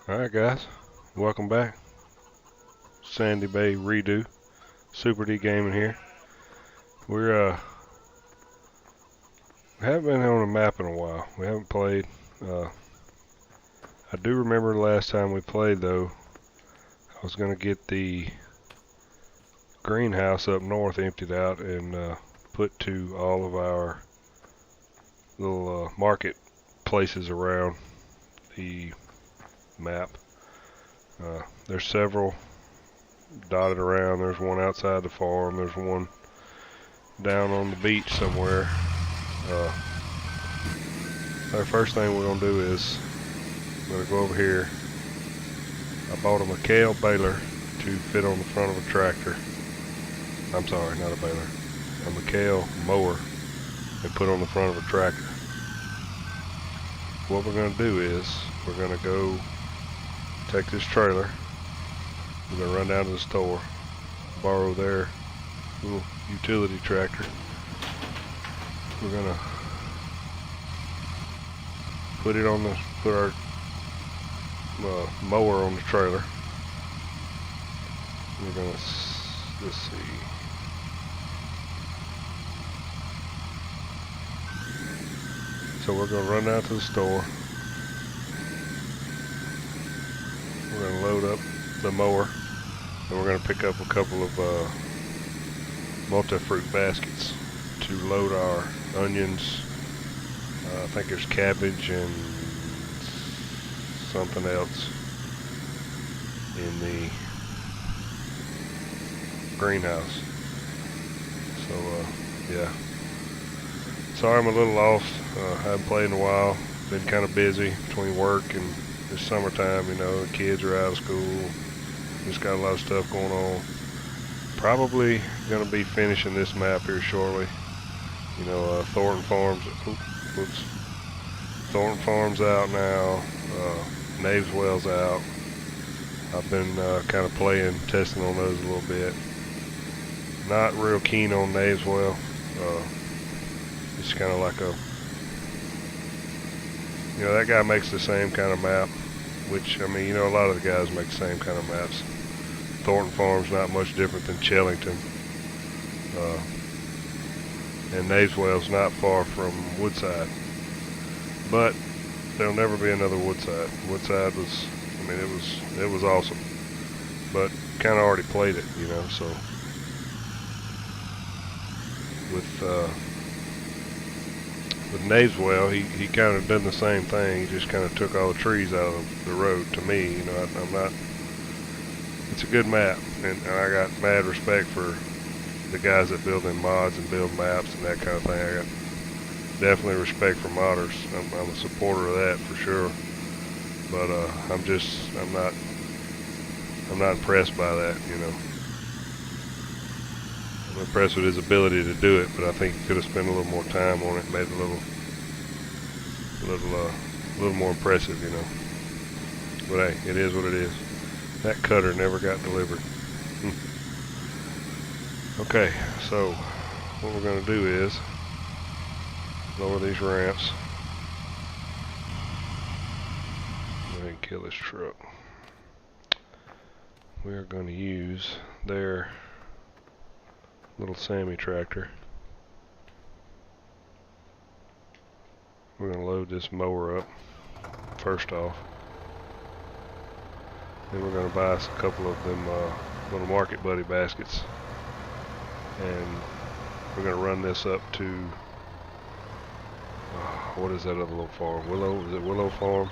Alright guys, welcome back. Sandy Bay redo. Super D Gaming here. We're haven't been on a map in a while. We haven't played. I do remember the last time we played though, I was gonna get the greenhouse up north emptied out and put to all of our little market places around the map. There's several dotted around. There's one outside the farm. There's one down on the beach somewhere. Our first thing we're gonna do is I'm gonna go over here. I bought a McHale baler to fit on the front of a tractor. I'm sorry, not a baler. A McHale mower and put on the front of a tractor. What we're gonna do is we're gonna go take this trailer. We're gonna run down to the store, borrow their little utility tractor. We're gonna put our mower on the trailer. We're gonna let's see. So we're gonna run down to the store. We're gonna load up the mower, and we're gonna pick up a couple of multi-fruit baskets to load our onions. I think there's cabbage and something else in the greenhouse. So yeah. Sorry I'm a little lost. Haven't played in a while. Been kind of busy between work and it's summertime, you know, the kids are out of school. Just got a lot of stuff going on. Probably gonna be finishing this map here shortly. You know, Thornton Farms. Oops. Thornton Farms out now. Naves Wells out. I've been kind of testing on those a little bit. Not real keen on Naves Well. It's kind of like you know, that guy makes the same kind of map, which, I mean, you know, a lot of the guys make the same kind of maps. Thornton Farm's not much different than Chellington. And Nayswell's not far from Woodside. But there'll never be another Woodside. Woodside was, I mean, it was awesome. But kind of already played it, you know, so. With Nayswell, he kind of done the same thing. He just kind of took all the trees out of the road. To me, you know, I'm not. It's a good map, and I got mad respect for the guys that build in mods and build maps and that kind of thing. I got definitely respect for modders. I'm a supporter of that for sure. But I'm not impressed by that, you know. I'm impressed with his ability to do it, but I think he could have spent a little more time on it, made it a little more impressive, you know. But hey, it is what it is. That cutter never got delivered. Okay, so what we're going to do is lower these ramps. Go ahead and kill this truck. We are going to use their little Sammy tractor. We're going to load this mower up first off. Then we're going to buy us a couple of them little Market Buddy baskets. And we're going to run this up to, what is that other little farm? Willow, is it Willow Farm?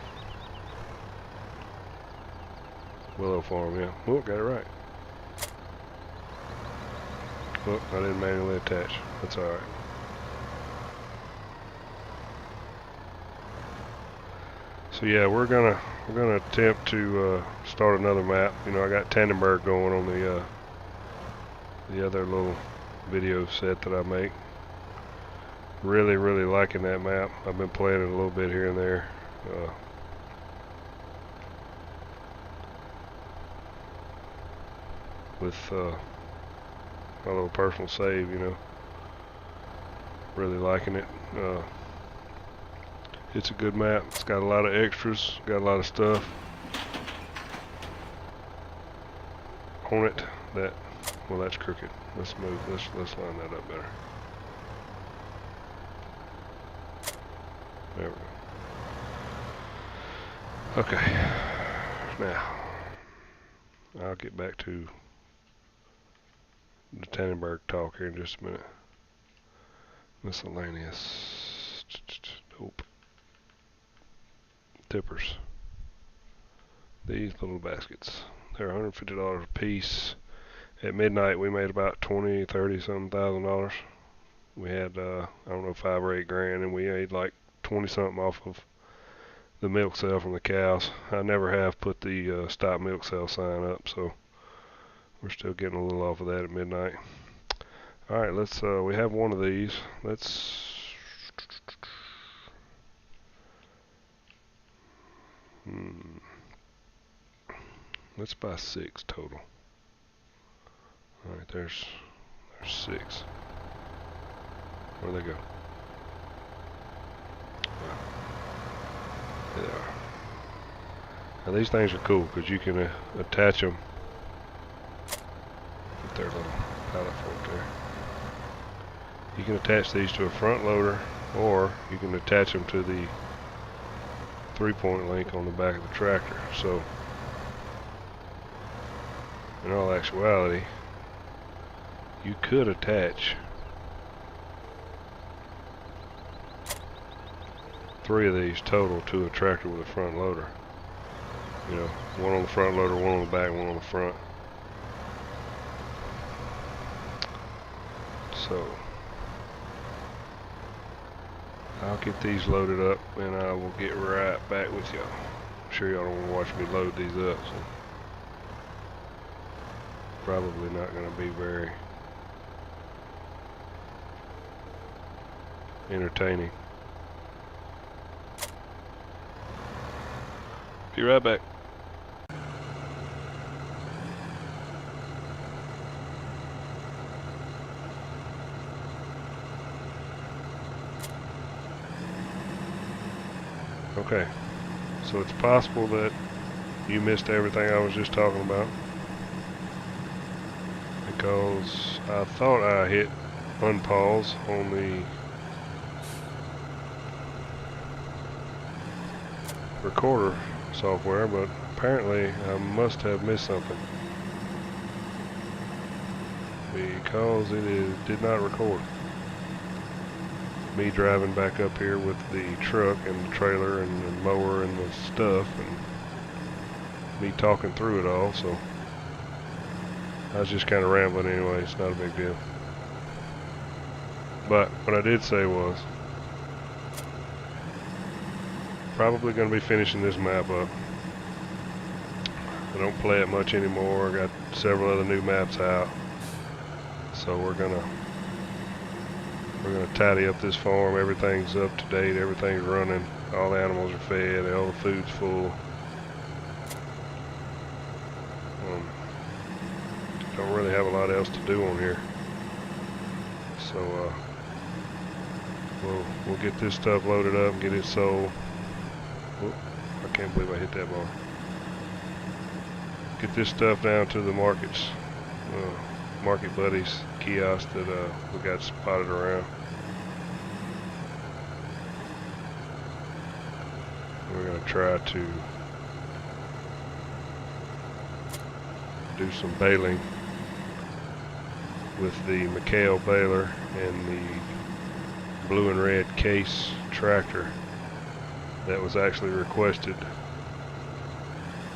Willow Farm, yeah. Oh, got it right. Oh, I didn't manually attach. That's alright. So yeah, we're gonna attempt to start another map. You know, I got Tannenberg going on the other little video set that I make. Really liking that map. I've been playing it a little bit here and there. With my little personal save, you know. Really liking it. It's a good map. It's got a lot of extras, got a lot of stuff. on it that, well, that's crooked. Let's move, let's line that up better. There we go. Okay, now I'll get back to the Tannenberg talk here in just a minute. Miscellaneous. Nope. Tippers. These little baskets. They're $150 a piece. At midnight we made about 20, 30 something $1,000. We had I don't know, 5 or 8 grand, and we made like 20 something off of the milk sale from the cows. I never have put the stop milk sale sign up, so we're still getting a little off of that at midnight. Alright, let's we have one of these. Let's buy 6 total. Alright, there's 6. Where'd they go? There they are. Now these things are cool because you can attach them. Put their little pallet fork there. You can attach these to a front loader, or you can attach them to the 3-point link on the back of the tractor. So in all actuality, you could attach 3 of these total to a tractor with a front loader. You know, one on the front loader, one on the back, one on the front. So I'll get these loaded up and I will get right back with y'all. I'm sure y'all don't want to watch me load these up, so probably not going to be very entertaining. Be right back. Okay, so it's possible that you missed everything I was just talking about, because I thought I hit unpause on the recorder software, but apparently I must have missed something, because did not record. Me driving back up here with the truck and the trailer and the mower and the stuff, and me talking through it all, so I was just kind of rambling anyway. It's not a big deal. But what I did say was probably going to be finishing this map up. I don't play it much anymore. I got several other new maps out, so we're gonna tidy up this farm. Everything's up to date, everything's running, all the animals are fed, all the food's full. Don't really have a lot else to do on here, so we'll get this stuff loaded up and get it sold. Whoop, I can't believe I hit that bar. Get this stuff down to the markets, Market Buddies kiosk that we got spotted around. We're going to try to do some baling with the McHale baler and the blue and red case tractor that was actually requested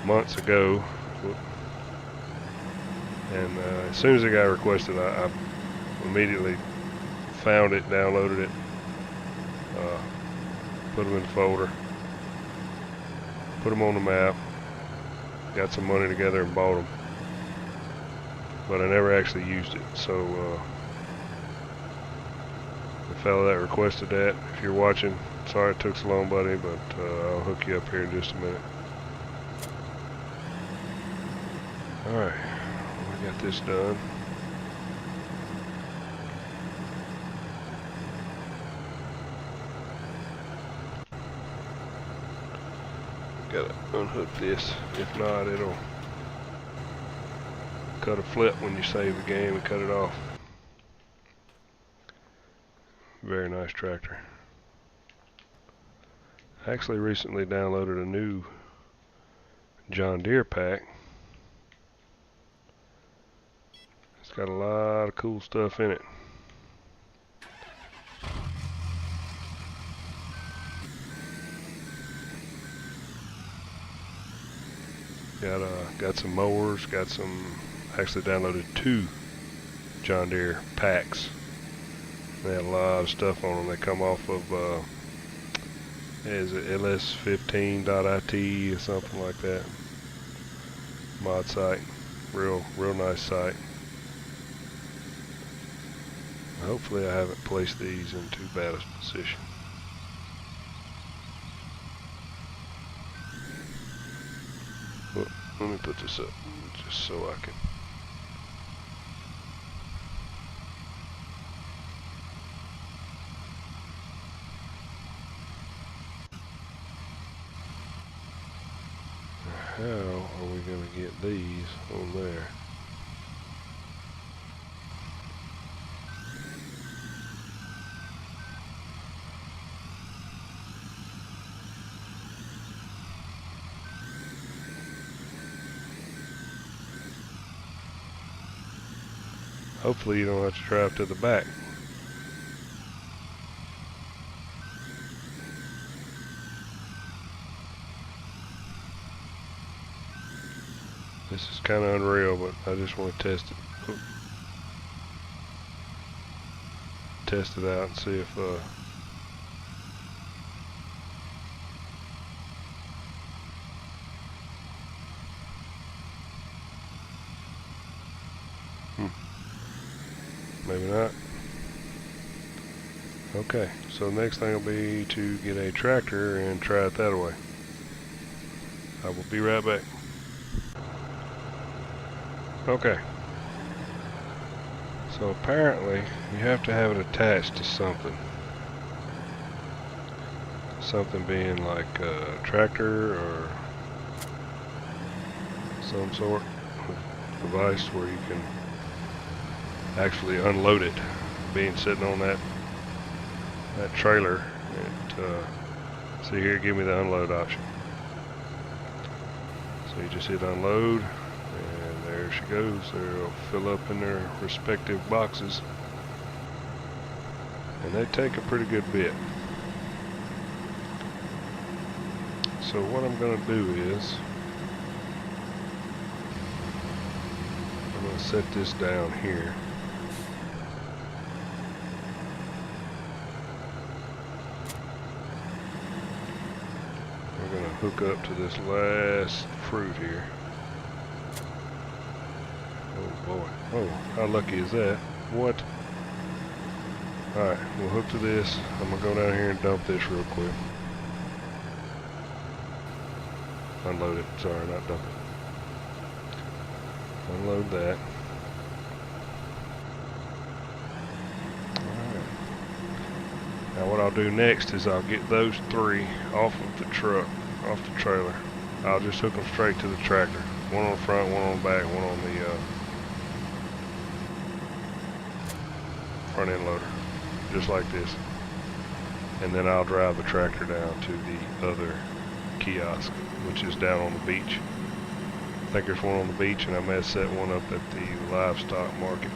months ago. And as soon as it got requested, I immediately found it, downloaded it, put them in the folder, put them on the map, got some money together and bought them. But I never actually used it. So the fellow that requested that, if you're watching, sorry it took so long, buddy, but I'll hook you up here in just a minute. Alright, we got this done. Gotta unhook this, if not it'll cut a flip when you save the game and cut it off. Very nice tractor. I actually recently downloaded a new John Deere pack. It's got a lot of cool stuff in it. Got some mowers, actually downloaded 2 John Deere packs. They have a lot of stuff on them. They come off of, is it ls15.it or something like that. Mod site. Real nice site. Hopefully I haven't placed these in too bad a position. Well, let me put this up just so I can. How are we going to get these on there? Hopefully you don't have to drive to the back. This is kind of unreal, but I just want to test it. Test it out and see if maybe not. Okay, so the next thing will be to get a tractor and try it that way. I will be right back. Okay. So apparently you have to have it attached to something. Something being like a tractor or some sort of device where you can actually unload it, being sitting on that trailer. See here, give me the unload option. So you just hit unload, and there she goes. They'll fill up in their respective boxes, and they take a pretty good bit. So what I'm going to do is I'm going to set this down here. We're going to hook up to this last fruit here. Oh boy. Oh, how lucky is that? What? Alright, we'll hook to this. I'm going to go down here and dump this real quick. Unload it. Sorry, not dump it. Unload that. Alright. Now what I'll do next is I'll get those 3 off of the truck, off the trailer. I'll just hook them straight to the tractor. One on the front, one on the back, one on the front end loader. Just like this. And then I'll drive the tractor down to the other kiosk, which is down on the beach. I think there's one on the beach, and I may have set one up at the livestock market.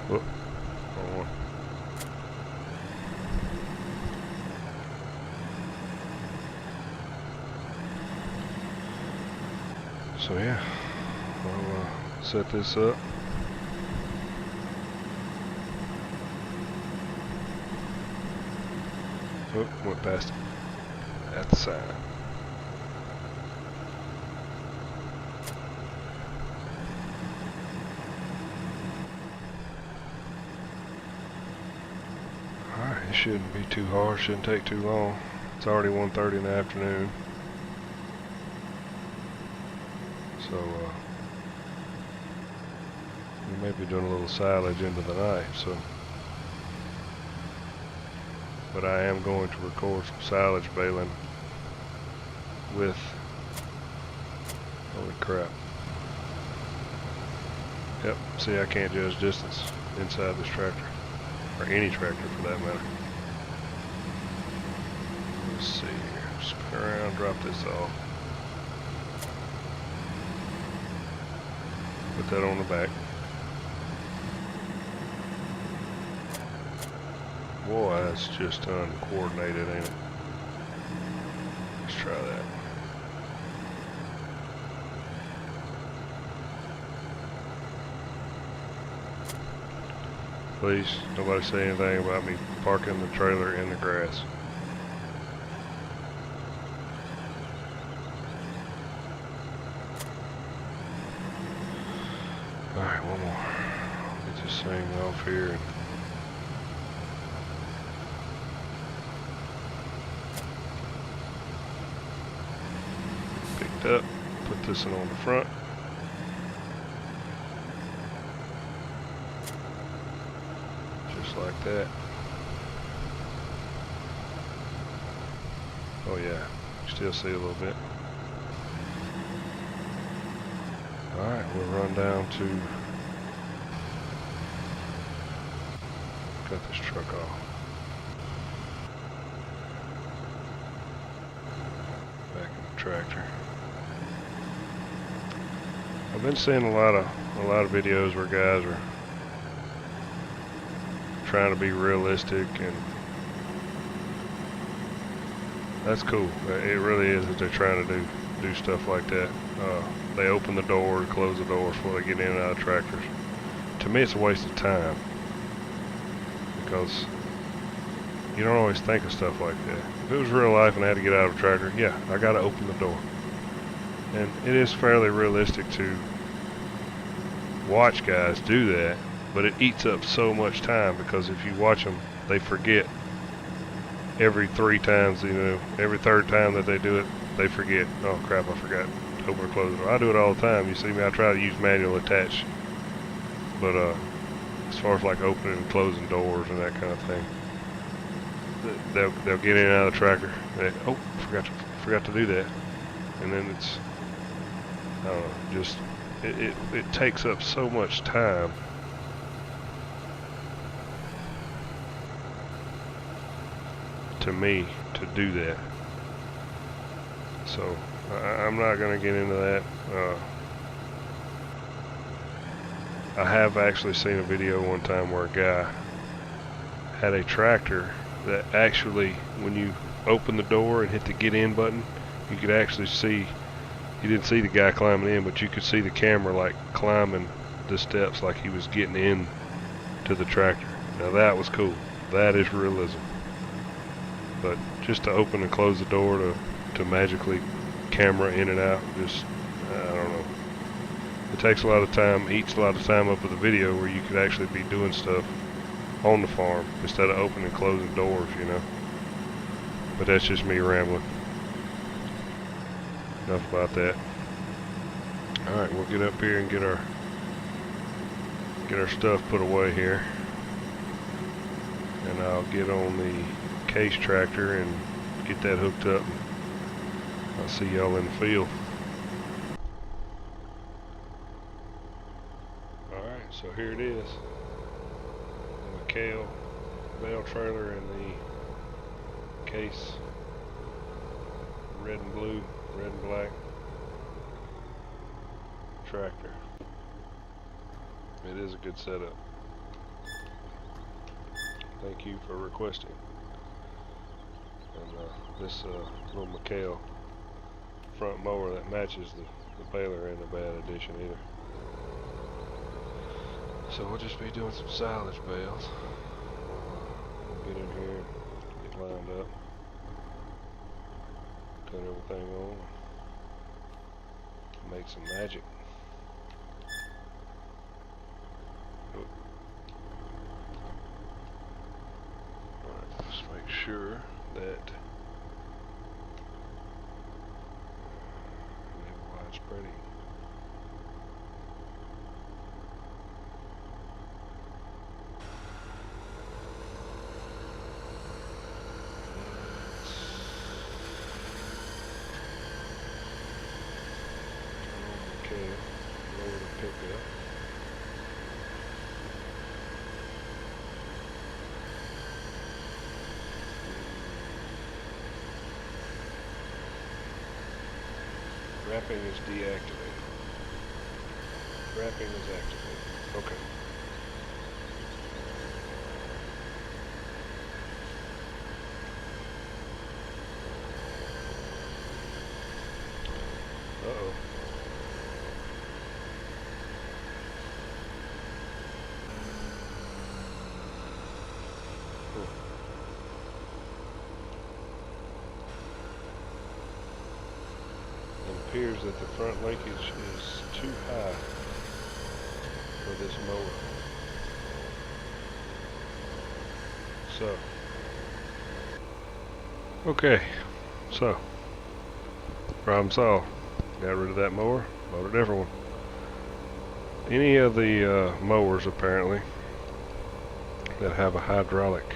Whoop, wrong one. So yeah, I'll set this up. Oh, went past it. At the side. Alright, it shouldn't be too hard, shouldn't take too long. It's already 1:30 in the afternoon. So, we may be doing a little silage into the night, so but I am going to record some silage baling with, holy crap. Yep, see, I can't judge distance inside this tractor, or any tractor for that matter. Let's see here, spin around, drop this off. Put that on the back. Boy, that's just uncoordinated, ain't it? Let's try that. Please, nobody say anything about me parking the trailer in the grass. Alright, one more. Get this thing off here. And picked up. Put this one on the front. Just like that. Oh yeah, you still see a little bit. Alright, we'll run down to, cut this truck off. Back in the tractor. I've been seeing a lot of videos where guys are trying to be realistic, and that's cool. It really is that they're trying to do stuff like that. They open the door and close the doors before they get in and out of tractors. To me, it's a waste of time, because you don't always think of stuff like that. If it was real life and I had to get out of a tractor, yeah, I got to open the door. And it is fairly realistic to watch guys do that, but it eats up so much time, because if you watch them, they forget every 3 times, you know, every 3rd time that they do it, they forget, oh crap, I forgot to open or close the door. I do it all the time. You see me, I try to use manual attach, but as far as like opening and closing doors and that kind of thing, they'll get in and out of the tractor, and they, oh, forgot to do that, and then it's, I don't know, just it takes up so much time. To me, to do that. So I'm not going to get into that. I have actually seen a video one time where a guy had a tractor that actually, when you open the door and hit the get in button, you could actually see, you didn't see the guy climbing in, but you could see the camera like climbing the steps like he was getting in to the tractor. Now that was cool. That is realism. But just to open and close the door to magically camera in and out, just, I don't know. It takes a lot of time, eats a lot of time up with the video where you could actually be doing stuff on the farm instead of opening and closing doors, you know. But that's just me rambling. Enough about that. Alright, we'll get up here and get our stuff put away here. And I'll get on the case tractor and get that hooked up. I'll see y'all in the field. Alright, so here it is. The McHale bale trailer and the case, red and blue, red and black tractor. It is a good setup. Thank you for requesting. And this little McHale front mower that matches the baler ain't a bad addition either. So we'll just be doing some silage bales. We'll get in here, get lined up, turn everything on, make some magic. Alright, just make sure that spreading. Wrapping is deactivated. Wrapping is activated. Okay. Uh-oh. It appears that the front linkage is too high for this mower. So, okay, so problem solved. Got rid of that mower, bought a different one. Any of the mowers apparently that have a hydraulic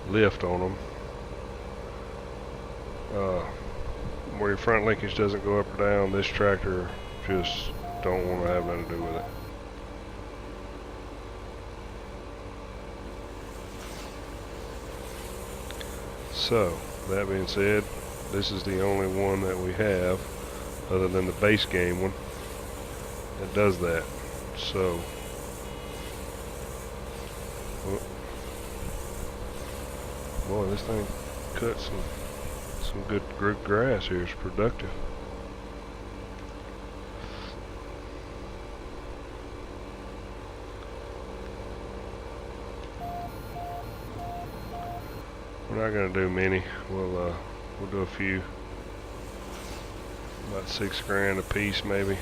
lift on them, where your front linkage doesn't go up or down, this tractor just don't want to have nothing to do with it. So, that being said, this is the only one that we have, other than the base game one, that does that. So, boy, this thing cuts some good grass here. It's productive. We're not gonna do many. We'll do a few, about $6 grand a piece maybe.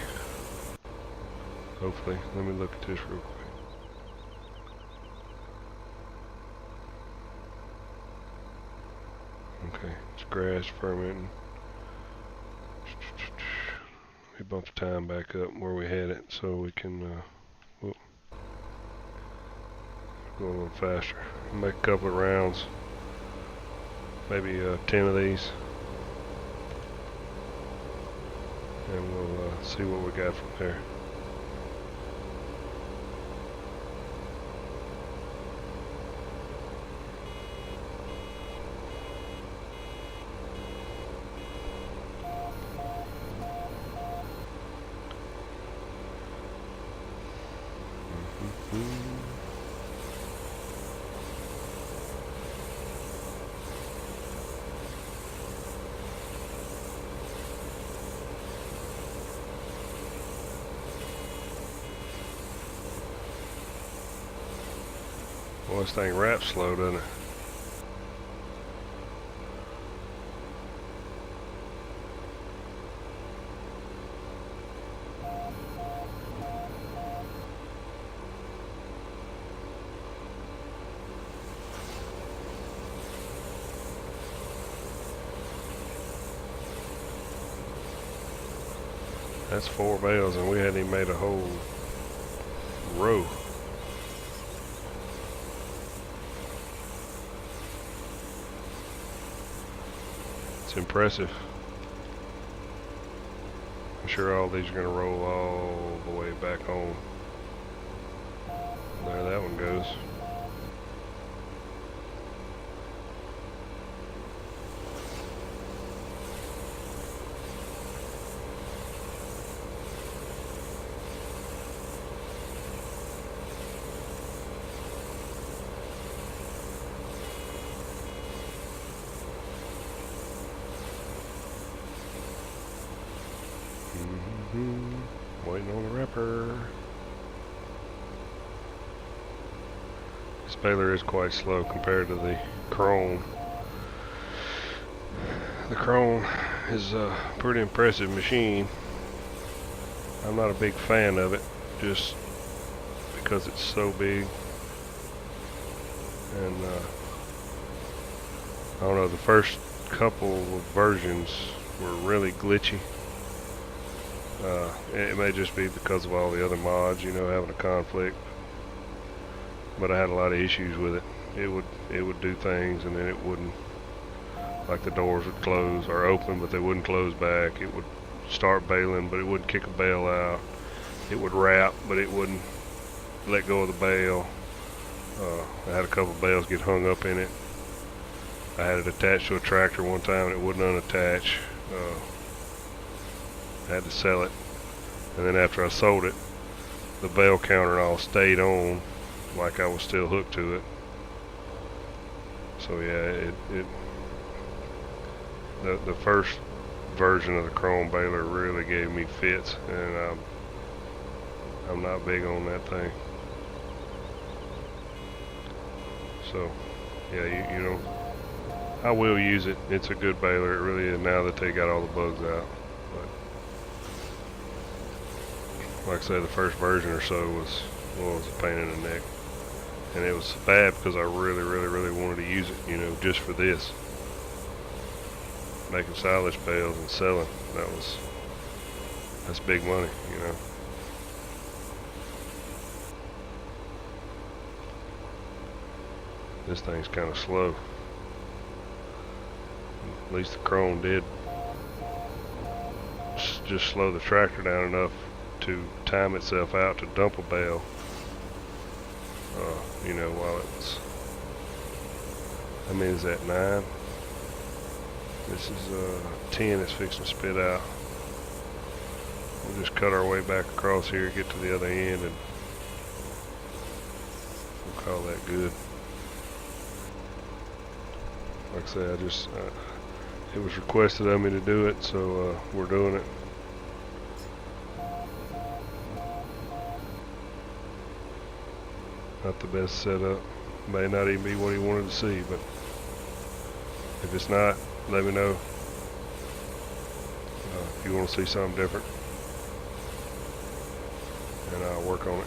Hopefully. Let me look at this real quick. Okay, it's grass fermenting. We bumped the time back up where we had it so we can go a little faster. Make a couple of rounds, maybe 10 of these, and we'll see what we got from there. Well, this thing wraps slow, doesn't it? That's 4 bales, and we hadn't even made a whole row. It's impressive. I'm sure all these are going to roll all the way back home. There that one goes. Waiting on the wrapper. This baler is quite slow compared to the Chrome. The Chrome is a pretty impressive machine. I'm not a big fan of it, just because it's so big. And I don't know, the first couple of versions were really glitchy. It may just be because of all the other mods, you know, having a conflict. But I had a lot of issues with it. It would do things and then it wouldn't. Like the doors would close or open, but they wouldn't close back. It would start baling, but it wouldn't kick a bale out. It would wrap, but it wouldn't let go of the bale. I had a couple of bales get hung up in it. I had it attached to a tractor one time and it wouldn't unattach. I had to sell it. And then after I sold it, the bale counter and all stayed on like I was still hooked to it. So yeah, the first version of the chrome baler really gave me fits, and I'm not big on that thing. So yeah, you know, I will use it. It's a good baler, it really is, now that they got all the bugs out. But like I said, the first version or so was, well, it was a pain in the neck. And it was bad because I really wanted to use it, you know, just for this. Making silage bales and selling, that's big money, you know. This thing's kind of slow. At least the chrome did just slow the tractor down enough to time itself out to dump a bale. You know, while it was, I mean, is that 9? This is 10 it's fixing to spit out. We'll just cut our way back across here, get to the other end, and we'll call that good. Like I said, it was requested of me to do it, so we're doing it. Not the best setup. May not even be what he wanted to see, but if it's not, let me know. If you want to see something different, and I'll work on it.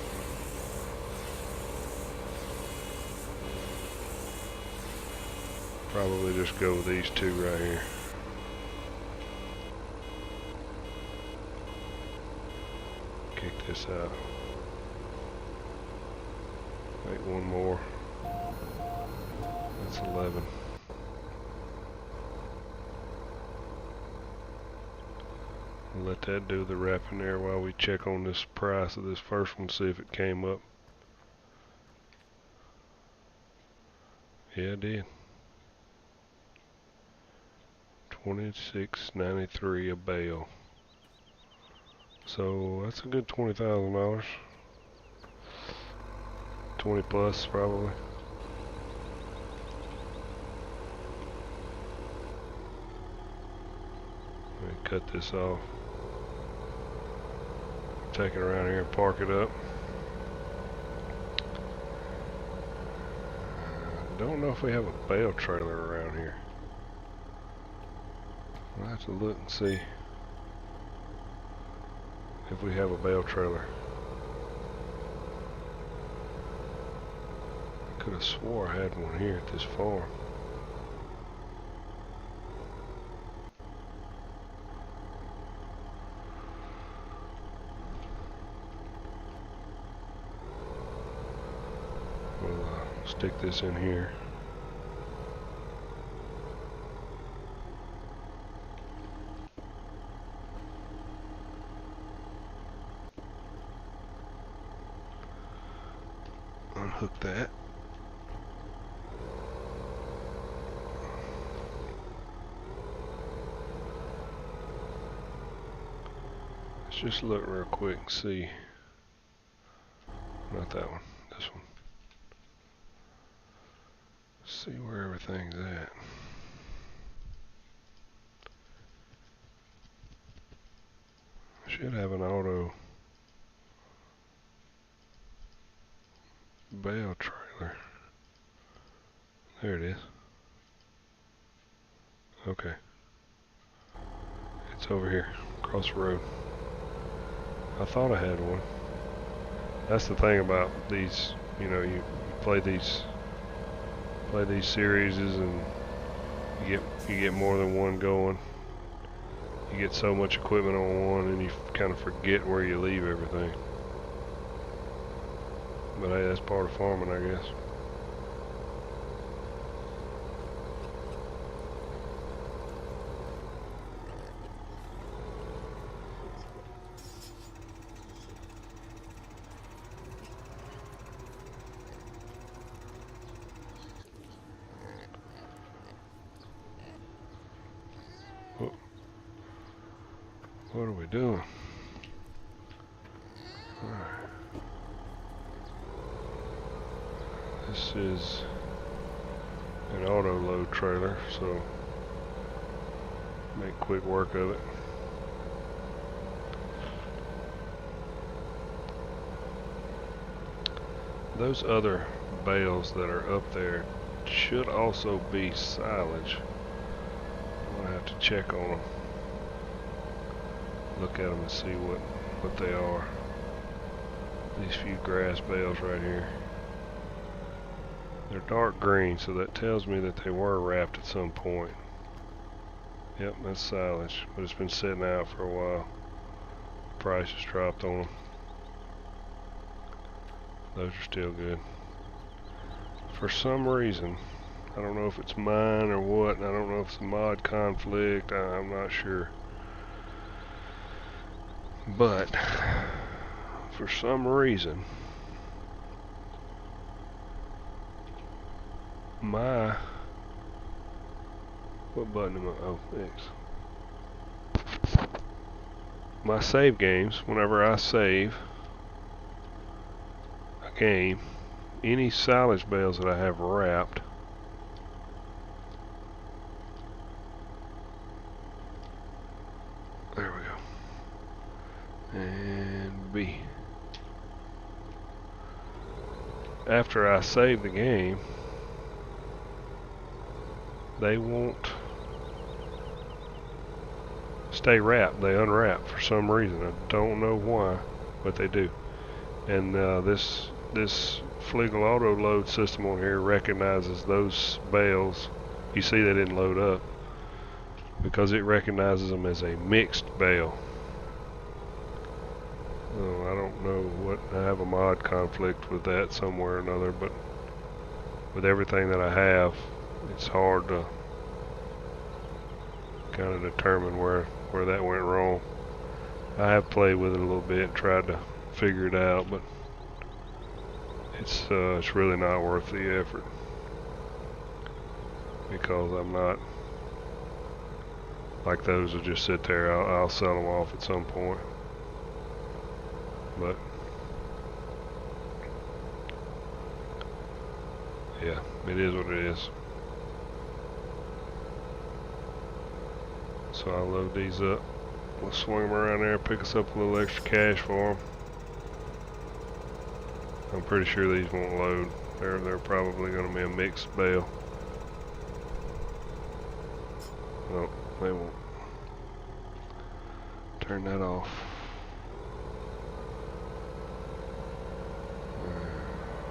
Probably just go with these two right here. Kick this out. Make one more. That's 11. Let that do the wrapping there while we check on this price of this first one, see if it came up. Yeah, it did. $26.93 a bale. So that's a good $20,000. 20 plus probably. Let me cut this off. Take it around here and park it up. Don't know if we have a bale trailer around here. I'll have to look and see if we have a bale trailer. I could have swore I had one here at this farm. We'll stick this in here. Unhook that. Let's just look real quick and see. Not that one, this one. See where everything's at. Should have an auto bale trailer. There it is. Okay. It's over here, across the road. I thought I had one. That's the thing about these, you know, you play these series and you get more than one going. You get so much equipment on one and you kind of forget where you leave everything. But hey, that's part of farming, I guess. What are we doing? Alright. This is an auto load trailer, so make quick work of it. Those other bales that are up there should also be silage. I'm gonna have to check on them, look at them and see what they are. These few grass bales right here, they're dark green, so that tells me that they were wrapped at some point. Yep, that's silage, but it's been sitting out for a while. The price has dropped on them. Those are still good. For some reason, I don't know if it's mine or what, and I don't know if it's a mod conflict, I'm not sure. But, for some reason, what button am I, oh, X. My save games, whenever I save a game, any silage bales that I have wrapped, there we go, and B. After I save the game, they won't stay wrapped. They unwrap for some reason. I don't know why, but they do. And this Flegel auto load system on here recognizes those bales. You see they didn't load up because it recognizes them as a mixed bale. I don't know what, I have a mod conflict with that somewhere or another, but with everything that I have, it's hard to kind of determine where that went wrong. I have played with it a little bit and tried to figure it out, but it's really not worth the effort, because I'm not like those will just sit there. I'll sell them off at some point, but yeah, it is what it is. So I'll load these up. We'll swing them around there, pick us up a little extra cash for them. I'm pretty sure these won't load. They're probably going to be a mixed bale. Oh, they won't. Turn that off.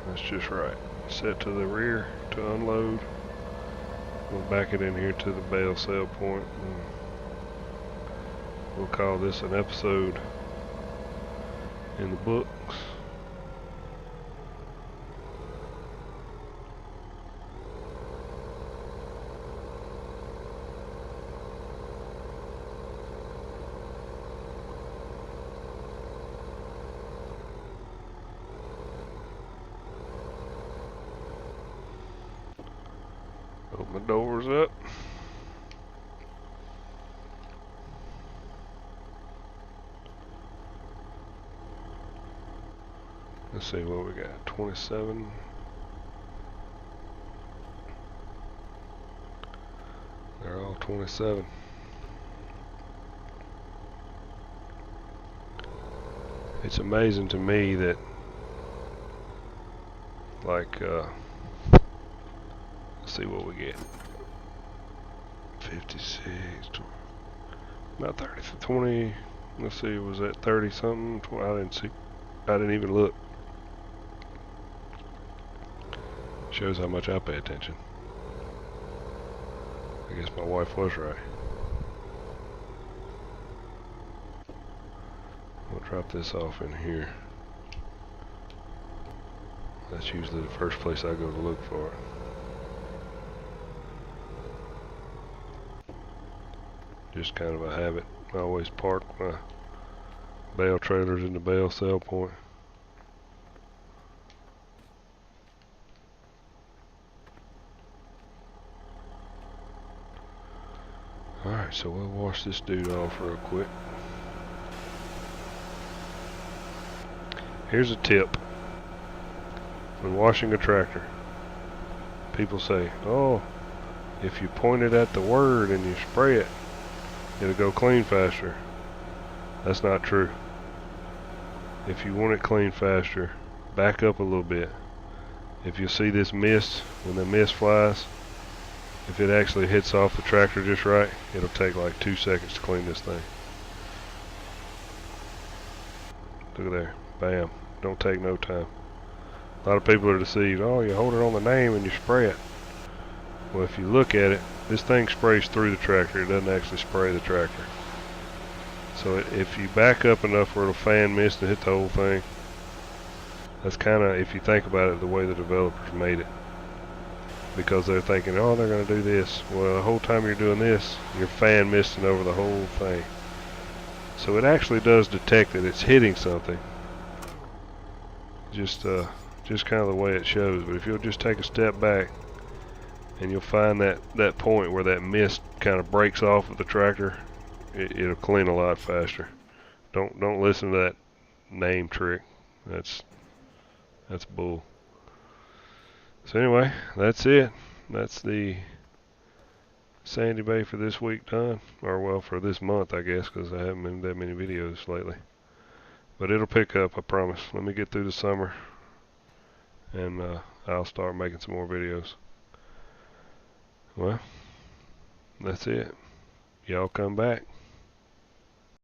That's just right. Set to the rear to unload. We'll back it in here to the bale sale point. We'll call this an episode in the books. Open the doors up. Let's see what we got. 27. They're all 27. It's amazing to me that, like, let's see what we get. 56, about 30, 20, let's see, was that 30 something? 20, I didn't see, I didn't even look. Shows how much I pay attention. I guess my wife was right. We'll drop this off in here. That's usually the first place I go to look for it. Just kind of a habit. I always park my bale trailers in the bale sale point. Alright, so we'll wash this dude off real quick. Here's a tip. When washing a tractor, people say, oh, if you point it at the word and you spray it, it'll go clean faster. That's not true. If you want it clean faster, back up a little bit. If you see this mist, when the mist flies, if it actually hits off the tractor just right, it'll take like 2 seconds to clean this thing. Look at there. Bam. Don't take no time. A lot of people are deceived. Oh, you hold it on the name and you spray it. Well, if you look at it, this thing sprays through the tractor. It doesn't actually spray the tractor. So if you back up enough where it'll fan mist and hit the whole thing, that's kind of, if you think about it, the way the developers made it. Because they're thinking, oh, they're going to do this. Well, the whole time you're doing this, you're fan misting over the whole thing. So it actually does detect that it's hitting something. Just kind of the way it shows. But if you'll just take a step back, and you'll find that point where that mist kind of breaks off of the tractor, it'll clean a lot faster. Don't listen to that name trick. That's bull. So anyway, that's it. That's the Sandy Bay for this week done. Or well, for this month, I guess, because I haven't been that many videos lately. But it'll pick up, I promise. Let me get through the summer, and I'll start making some more videos. Well, that's it. Y'all come back.